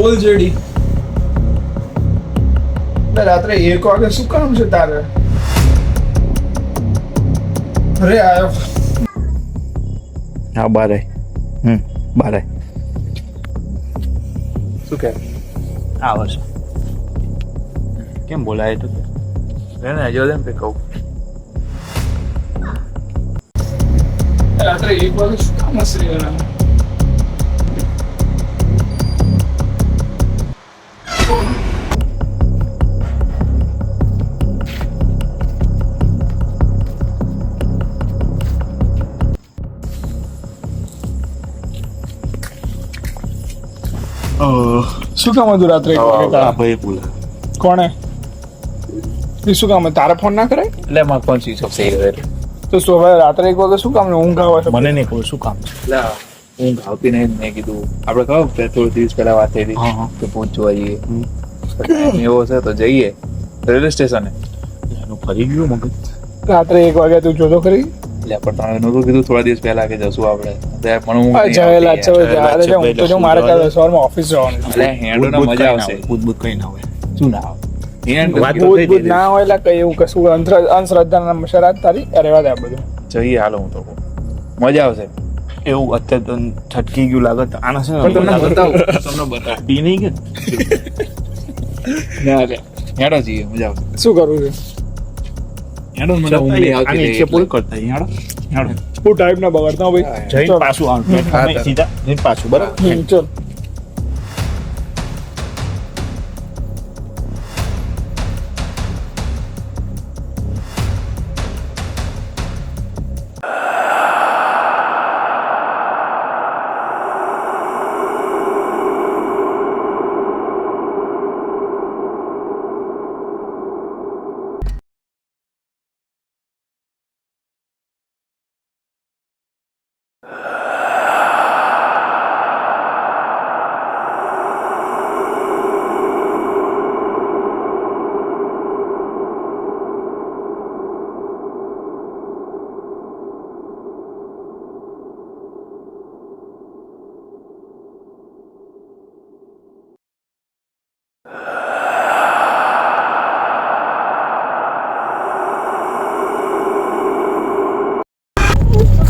બોલ જેડી. રાત્રે 1 વાગે શું કામ છે તારે? અરે આયો. હા બારે. બારે. શું કહે? આવે છે. કેમ બોલાય તો? એને જો દે ને કહું. રાત્રે 1 વાગે શું કામ હશે યાર? શું કામ હતું રાત્રે 1 વાગે તારા? ભાઈ બોલા. કોણે? એ શું કામ? તારે ફોન ના કરે? એટલે મારો ફોન સ્વિચ ઓફ થઈ ગયો એટલે. તો હવે રાત્રે 1 વાગે શું કામ? ઊંઘ આવે છે? મને નહીં ખબર શું કામ છે. એટલે ઊંઘ આવતી નહીં. મેં કીધું આપણે કહો થોડું દિવસ પહેલા વાત થઈ હતી કે ભૂત જોવા જઈએ. એવો છે તો જઈએ રેલવે સ્ટેશને. એનું ફરી ગયું મગજ. રાત્રે 1 વાગે તું જોતો ખરી? એટલે પણ તમે નહોતું કીધું થોડા દિવસ પહેલા કે જશું આપણે? ત્યારે પણ ઊંઘ નહીં જયેલા છે આવતી. અરે જો હું તો જો મારે કાલે સવારમાં ઓફિસ જવાનું છે. એટલે હેન્ડોના મજા આવશે. ભૂત કઈ ના હોય. શું ના આવે? હેન્ડ વાત ભૂત ભૂત ના હોય એટલે કઈ એવું કશું અંધશ્રદ્ધા શરાત તારી રહેવા દે આ બધું. જઈએ હાલો હું તો કહું. મજા આવશે. એવું અત્યારે તો છટકી ગયું લાગે તો આના છે ને પણ તમને બતાવું. તમને બતાવું. પી નહીં કે ના રે હેડો જઈએ મજા આવશે. શું કરવું છે? હેડો મને ઊંઘ નહીં આવતી આની રહી ઈચ્છા પૂરી એટલે. કરતા હેડો હેડો હું ટાઈમ ના બગાડતા હો ભાઈ. જઈને ચાલ. પાછું આવ હા, સીધા જઈને પાછું બરાબર. ચાલ.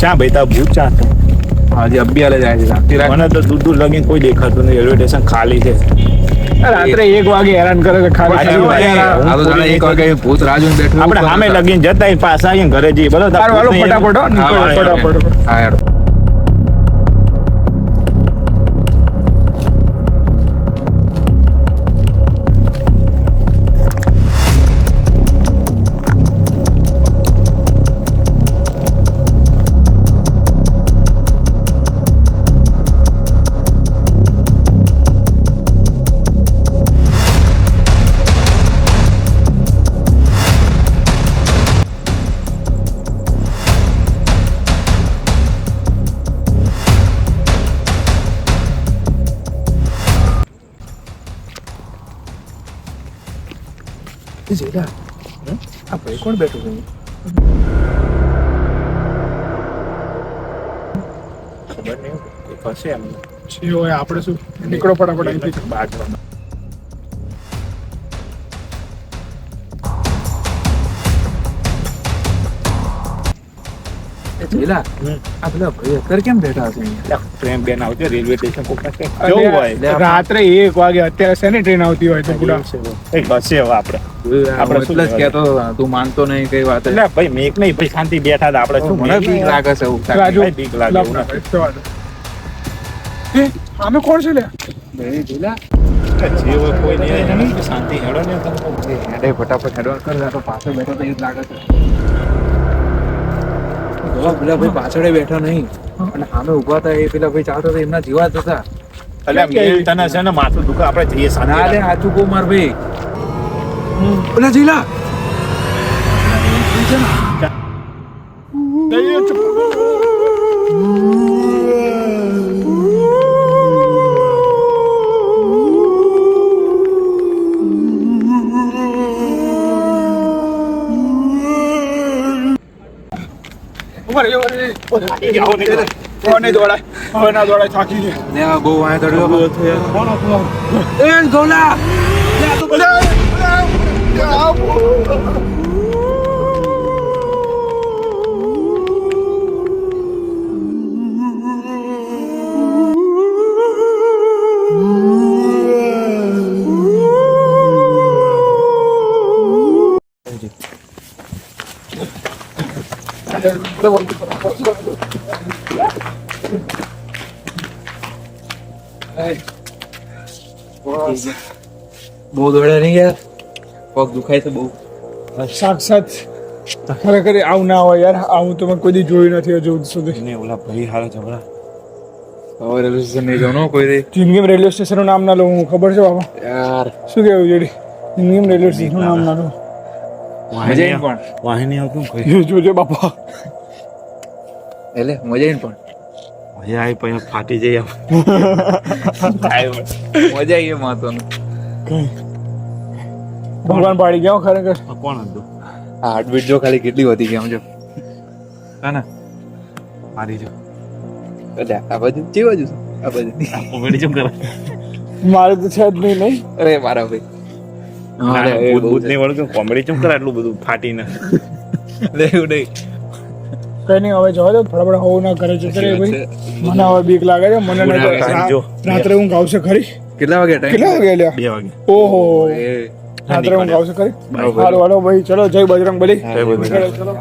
ચા ભાઈ તા ભૂત ચા તો આજે અભિયાલે જાય છે શાંતિ રાખ. મને તો દૂર દૂર લગીને કોઈ દેખાતું નહીં. રેલવે સ્ટેશન ખાલી છે. રાત્રે 1 વાગે હેરાન કરે છે ખાલી. સાચી વાત છે. આ તો જાણે એક વાગે ભૂત રાજુ બેઠું આપણે સામે લગીને જતા અહીં પાછા આવીને ઘરે જઈએ બરાબર. તાર વાલો ફટાફટ હો, નીકળો હા, ફટાફટ. હા હેડો. આ ભાઈ કોણ બેઠું છે? ખબર નહીં કોઈ હશે એમ. છે હોય આપણે શું? નીકળો ફટાફટ અહીંથી. બાજુ પેલા આ પેલા ભાઈ અત્યારે કેમ બેઠા હશે અહીંયા? ટ્રેન બેન આવતી રેલવે સ્ટેશન કોઈ અરે, જવું હોય રાત્રે 1 વાગે અત્યારે શેની ટ્રેન આવતી હોય તો પૂરા કઈ હશે હવે આપણે આપણે શું એટલે જ કહેતો હતો, તું માનતો નહીં કઈ વાત. એટલે ભાઈ મેક નહીં ભાઈ શાંતિ બેઠા હતા આપણે શું મને બીક લાગે છે એવું. રાજુ ભાઈ બીક લાગે એવું લાવ, નથી. જવા દે. એ આમે કોણ છે લે? ભાઈ જોલા જે હોય કોઈ નહીં શાંતિ હેડો ને તમે. હેડે ફટાફટ હેડો કર. તો પાછળ બેઠો તો એ જ લાગે છે. જોવા પેલા ભાઈ પાછળ બેઠા નહીં અને સામે ઉભા હતા એ પેલા ભાઈ ચાલતા હતા એમના જીવા જ હતા. એટલે મેલ તને છે ને માથું દુખે આપણે જઈએ ના શાંતિ લે સાચું કહું માર ભાઈ. પેલા જીલા ઉભા રહો, ઉભા રહો. હવે નહીં દોડાય હવે ના દોડાય થાકી ગયો ને આ બહુ વાય દડ્યો કોણ હતું? એ ગોલા બહુ દોડ્યા નહીં યાર પગ દુખાય છે બહુ સાક્ષાત ખરેખર આવું ના હોય યાર આવું તો મેં કોઈ દી જોયું નથી હજુ સુધી ને ઓલા ભાઈ હારા ઝઘડા. હવે રેલવે સ્ટેશન નહીં જવાનું કોઈ દે જિંદગીમાં રેલવે સ્ટેશનનું નામ ના લઉં હું ખબર છે બાબા યાર શું કહેવું જોડી જિંદગીમાં રેલવે સ્ટેશનનું નામ ના લઉં મજા આવી પણ વાહી નહીં આવતું કોઈ. જોજો બાપા એટલે મજા આવી પણ મજા આવી પછી ફાટી જઈ આમ. મજા આવી મહત્વનું ભગવાન પાડી ગયા હો ખરેખર આ કોણ હતું? આ હાર્ટબીટ જો ખાલી કેટલી વધી ગઈ આમ જો કાના મારી જો એટલે આ બાજુ જે બાજુ છે? આ બાજુ કોમેડી ચમ કરે. મારે તો છે જ નહીં નહીં અરે મારા ભાઈ અરે એ ભૂત બહુ ભૂત નહીં વળગ્યું કોમેડી ચમ કરે આટલું બધું ફાટીને. છે. એવું નહીં કઈ નહીં હવે જવા દો ફટાફટ હોવું ના કરે છે ભાઈ મને હવે બીક લાગે છે મને નહીં તો ટાઈમ જો. રાત્રે ઊંઘ આવશે ખરી કેટલા વાગે ટાઈમ કેટલા વાગે લ્યા 2 વાગે. ઓહો એ રાત્રે ઊંઘ આવશે ખરી બરાબર. હાલો હાલો ભાઈ ચલો જય બજરંગ બલી જય બજરંગ. ચલો ચલો